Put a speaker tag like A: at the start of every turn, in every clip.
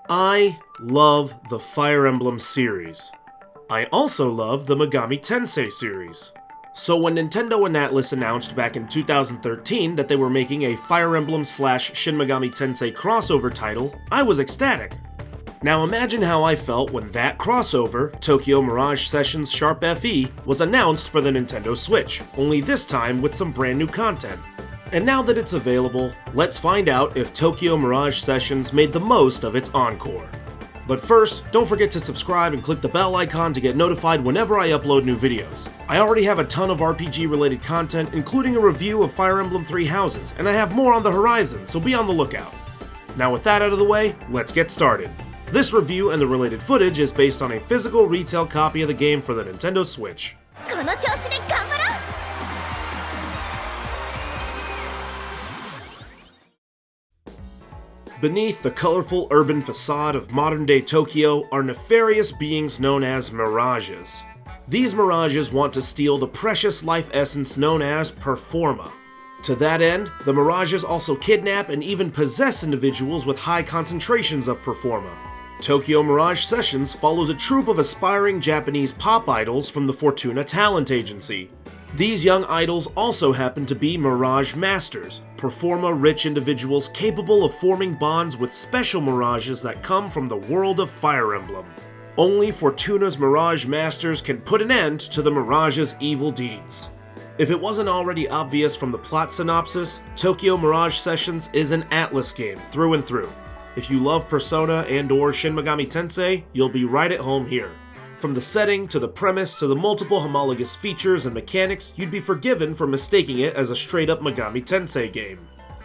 A: I love the Fire Emblem series. I also love the Megami Tensei series. So when Nintendo and Atlus announced back in 2013 that they were making a Fire Emblem / Shin Megami Tensei crossover title, I was ecstatic. Now imagine how I felt when that crossover, Tokyo Mirage Sessions Sharp FE, was announced for the Nintendo Switch, only this time with some brand new content. And now that it's available, let's find out if Tokyo Mirage Sessions made the most of its Encore. But first, don't forget to subscribe and click the bell icon to get notified whenever I upload new videos. I already have a ton of RPG related content, including a review of Fire Emblem Three Houses, and I have more on the horizon, so be on the lookout. Now with that out of the way, let's get started. This review and the related footage is based on a physical retail copy of the game for the Nintendo Switch. Beneath the colorful urban facade of modern-day Tokyo are nefarious beings known as mirages. These mirages want to steal the precious life essence known as performa. To that end, the mirages also kidnap and even possess individuals with high concentrations of performa. Tokyo Mirage Sessions follows a troupe of aspiring Japanese pop idols from the Fortuna Talent Agency. These young idols also happen to be Mirage Masters, performa-rich individuals capable of forming bonds with special mirages that come from the world of Fire Emblem. Only Fortuna's Mirage Masters can put an end to the Mirage's evil deeds. If it wasn't already obvious from the plot synopsis, Tokyo Mirage Sessions is an Atlus game through and through. If you love Persona and/or Shin Megami Tensei, you'll be right at home here. From the setting, to the premise, to the multiple homologous features and mechanics, you'd be forgiven for mistaking it as a straight-up Megami Tensei game.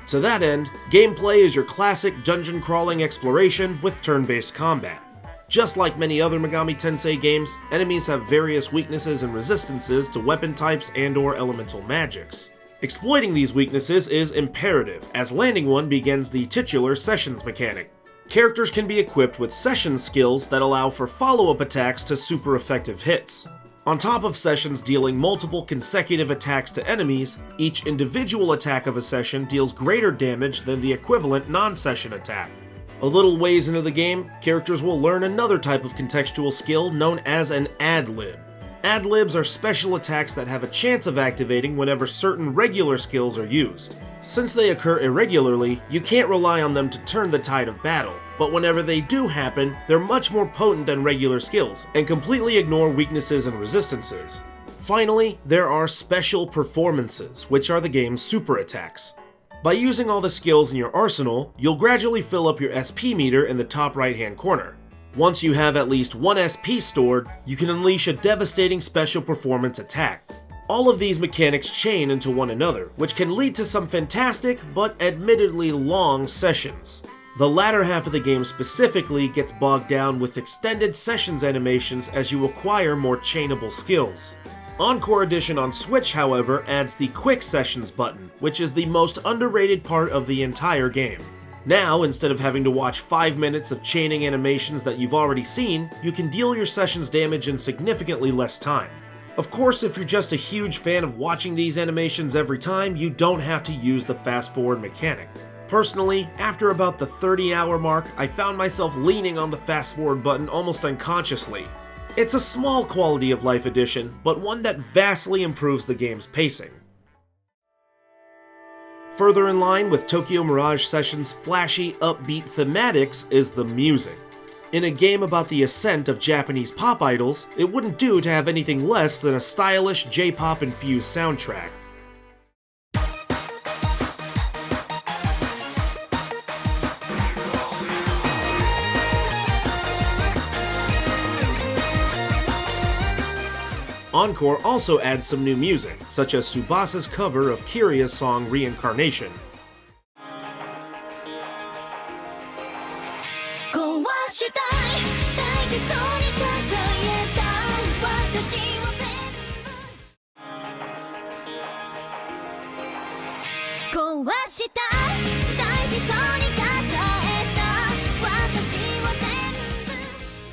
A: To that end, gameplay is your classic dungeon-crawling exploration with turn-based combat. Just like many other Megami Tensei games, enemies have various weaknesses and resistances to weapon types and/or elemental magics. Exploiting these weaknesses is imperative, as landing one begins the titular Sessions mechanic. Characters can be equipped with Sessions skills that allow for follow-up attacks to super effective hits. On top of Sessions dealing multiple consecutive attacks to enemies, each individual attack of a Session deals greater damage than the equivalent non-Session attack. A little ways into the game, characters will learn another type of contextual skill known as an ad-lib. Ad-libs are special attacks that have a chance of activating whenever certain regular skills are used. Since they occur irregularly, you can't rely on them to turn the tide of battle, but whenever they do happen, they're much more potent than regular skills, and completely ignore weaknesses and resistances. Finally, there are special performances, which are the game's super attacks. By using all the skills in your arsenal, you'll gradually fill up your SP meter in the top right-hand corner. Once you have at least one SP stored, you can unleash a devastating special performance attack. All of these mechanics chain into one another, which can lead to some fantastic, but admittedly long sessions. The latter half of the game specifically gets bogged down with extended sessions animations as you acquire more chainable skills. Encore Edition on Switch, however, adds the Quick Sessions button, which is the most underrated part of the entire game. Now, instead of having to watch 5 minutes of chaining animations that you've already seen, you can deal your sessions damage in significantly less time. Of course, if you're just a huge fan of watching these animations every time, you don't have to use the fast forward mechanic. Personally, after about the 30-hour mark, I found myself leaning on the fast forward button almost unconsciously. It's a small quality of life addition, but one that vastly improves the game's pacing. Further in line with Tokyo Mirage Sessions' flashy, upbeat thematics is the music. In a game about the ascent of Japanese pop idols, it wouldn't do to have anything less than a stylish J-pop infused soundtrack. Encore also adds some new music, such as Tsubasa's cover of Kiria's song Reincarnation.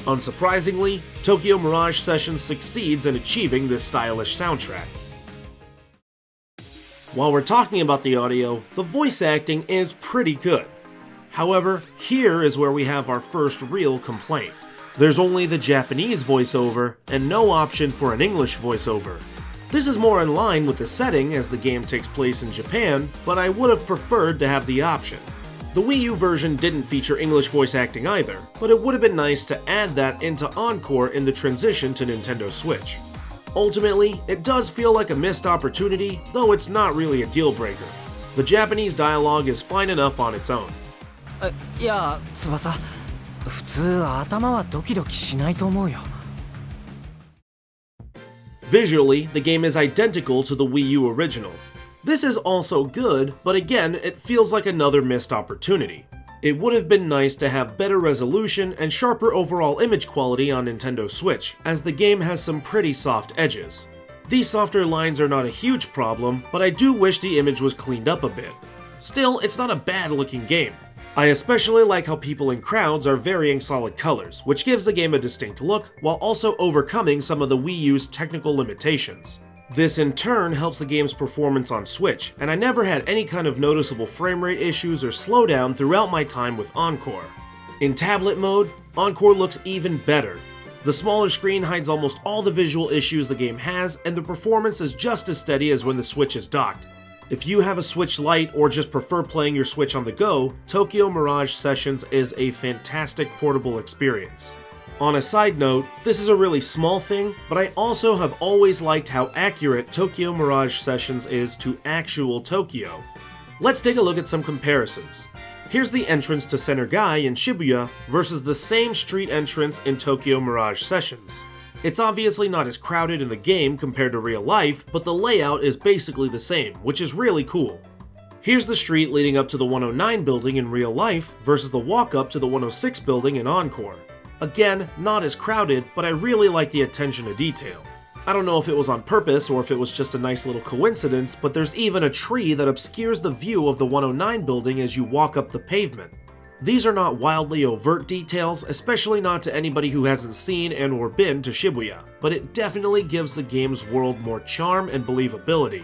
A: Unsurprisingly, Tokyo Mirage Sessions succeeds in achieving this stylish soundtrack. While we're talking about the audio, the voice acting is pretty good. However, here is where we have our first real complaint. There's only the Japanese voiceover and no option for an English voiceover. This is more in line with the setting as the game takes place in Japan, but I would have preferred to have the option. The Wii U version didn't feature English voice acting either, but it would have been nice to add that into Encore in the transition to Nintendo Switch. Ultimately, it does feel like a missed opportunity, though it's not really a deal breaker. The Japanese dialogue is fine enough on its own.
B: いや、翼、普通頭はドキドキしないと思うよ。
A: Visually, the game is identical to the Wii U original. This is also good, but again, it feels like another missed opportunity. It would have been nice to have better resolution and sharper overall image quality on Nintendo Switch, as the game has some pretty soft edges. These softer lines are not a huge problem, but I do wish the image was cleaned up a bit. Still, it's not a bad looking game. I especially like how people in crowds are varying solid colors, which gives the game a distinct look, while also overcoming some of the Wii U's technical limitations. This in turn helps the game's performance on Switch, and I never had any kind of noticeable frame rate issues or slowdown throughout my time with Encore. In tablet mode, Encore looks even better. The smaller screen hides almost all the visual issues the game has, and the performance is just as steady as when the Switch is docked. If you have a Switch Lite or just prefer playing your Switch on the go, Tokyo Mirage Sessions is a fantastic portable experience. On a side note, this is a really small thing, but I also have always liked how accurate Tokyo Mirage Sessions is to actual Tokyo. Let's take a look at some comparisons. Here's the entrance to Center Gai in Shibuya versus the same street entrance in Tokyo Mirage Sessions. It's obviously not as crowded in the game compared to real life, but the layout is basically the same, which is really cool. Here's the street leading up to the 109 building in real life versus the walk up to the 106 building in Encore. Again, not as crowded, but I really like the attention to detail. I don't know if it was on purpose or if it was just a nice little coincidence, but there's even a tree that obscures the view of the 109 building as you walk up the pavement. These are not wildly overt details, especially not to anybody who hasn't seen and or been to Shibuya, but it definitely gives the game's world more charm and believability.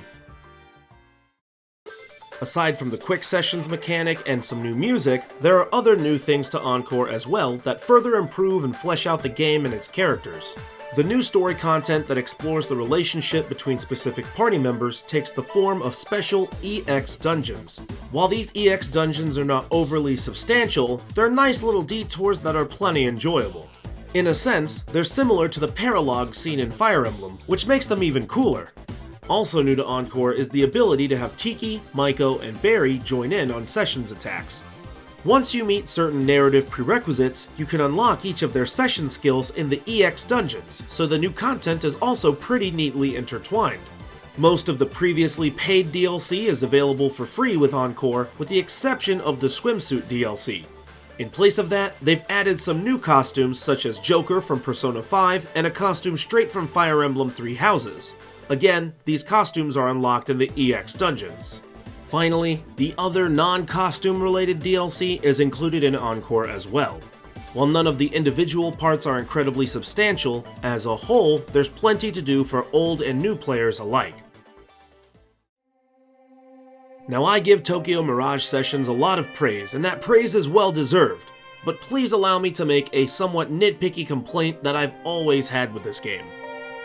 A: Aside from the quick sessions mechanic and some new music, there are other new things to Encore as well that further improve and flesh out the game and its characters. The new story content that explores the relationship between specific party members takes the form of special EX dungeons. While these EX dungeons are not overly substantial, they're nice little detours that are plenty enjoyable. In a sense, they're similar to the paralogs seen in Fire Emblem, which makes them even cooler. Also new to Encore is the ability to have Tiki, Maiko, and Barry join in on sessions attacks. Once you meet certain narrative prerequisites, you can unlock each of their session skills in the EX dungeons, so the new content is also pretty neatly intertwined. Most of the previously paid DLC is available for free with Encore, with the exception of the swimsuit DLC. In place of that, they've added some new costumes such as Joker from Persona 5 and a costume straight from Fire Emblem Three Houses. Again, these costumes are unlocked in the EX dungeons. Finally, the other non-costume related DLC is included in Encore as well. While none of the individual parts are incredibly substantial, as a whole, there's plenty to do for old and new players alike. Now I give Tokyo Mirage Sessions a lot of praise, and that praise is well deserved, but please allow me to make a somewhat nitpicky complaint that I've always had with this game.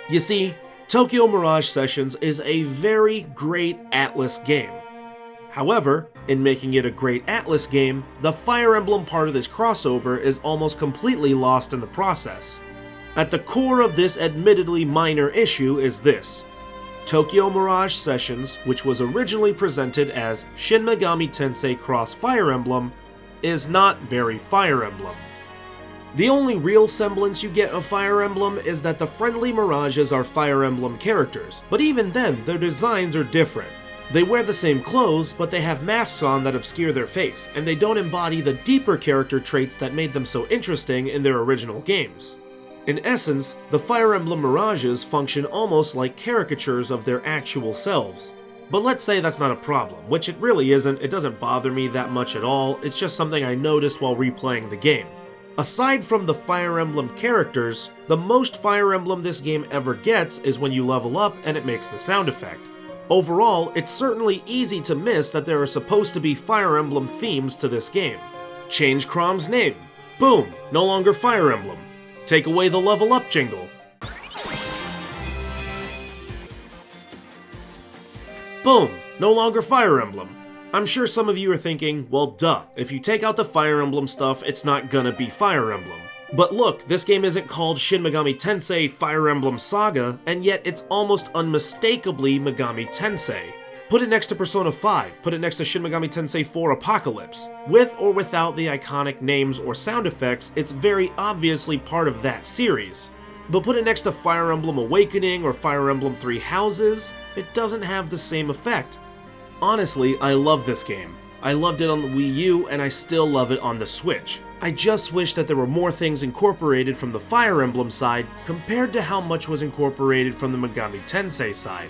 A: You see, Tokyo Mirage Sessions is a very great Atlas game. However, in making it a great Atlas game, the Fire Emblem part of this crossover is almost completely lost in the process. At the core of this admittedly minor issue is this: Tokyo Mirage Sessions, which was originally presented as Shin Megami Tensei Cross Fire Emblem, is not very Fire Emblem. The only real semblance you get of Fire Emblem is that the friendly Mirages are Fire Emblem characters, but even then, their designs are different. They wear the same clothes, but they have masks on that obscure their face, and they don't embody the deeper character traits that made them so interesting in their original games. In essence, the Fire Emblem Mirages function almost like caricatures of their actual selves. But let's say that's not a problem, which it really isn't. It doesn't bother me that much at all, it's just something I noticed while replaying the game. Aside from the Fire Emblem characters, the most Fire Emblem this game ever gets is when you level up and it makes the sound effect. Overall, it's certainly easy to miss that there are supposed to be Fire Emblem themes to this game. Change Chrom's name. Boom, no longer Fire Emblem. Take away the level up jingle. Boom, no longer Fire Emblem. I'm sure some of you are thinking, well duh, if you take out the Fire Emblem stuff, it's not gonna be Fire Emblem. But look, this game isn't called Shin Megami Tensei Fire Emblem Saga, and yet it's almost unmistakably Megami Tensei. Put it next to Persona 5, put it next to Shin Megami Tensei 4 Apocalypse. With or without the iconic names or sound effects, it's very obviously part of that series. But put it next to Fire Emblem Awakening or Fire Emblem Three Houses, it doesn't have the same effect. Honestly, I love this game. I loved it on the Wii U, and I still love it on the Switch. I just wish that there were more things incorporated from the Fire Emblem side compared to how much was incorporated from the Megami Tensei side.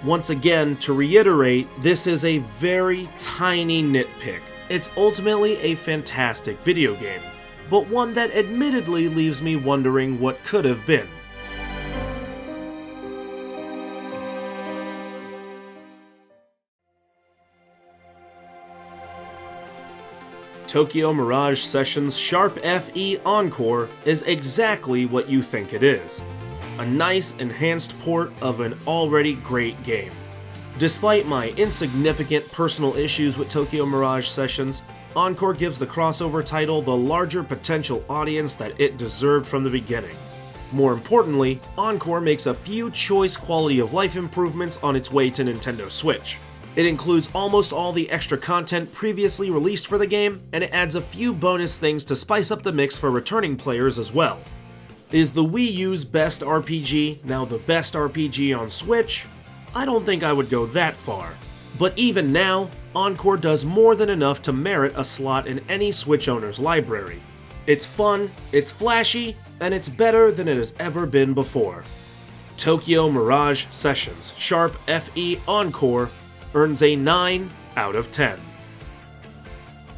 A: Once again, to reiterate, this is a very tiny nitpick. It's ultimately a fantastic video game, but one that admittedly leaves me wondering what could have been. Tokyo Mirage Sessions Sharp FE Encore is exactly what you think it is. A nice, enhanced port of an already great game. Despite my insignificant personal issues with Tokyo Mirage Sessions, Encore gives the crossover title the larger potential audience that it deserved from the beginning. More importantly, Encore makes a few choice quality of life improvements on its way to Nintendo Switch. It includes almost all the extra content previously released for the game, and it adds a few bonus things to spice up the mix for returning players as well. Is the Wii U's best RPG now the best RPG on Switch? I don't think I would go that far. But even now, Encore does more than enough to merit a slot in any Switch owner's library. It's fun, it's flashy, and it's better than it has ever been before. Tokyo Mirage Sessions Sharp FE Encore earns a 9 out of 10.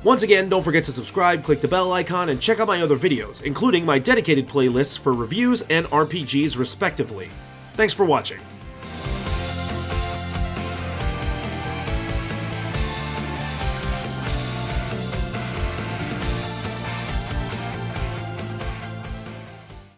A: Once again, don't forget to subscribe, click the bell icon, and check out my other videos, including my dedicated playlists for reviews and RPGs respectively. Thanks for watching.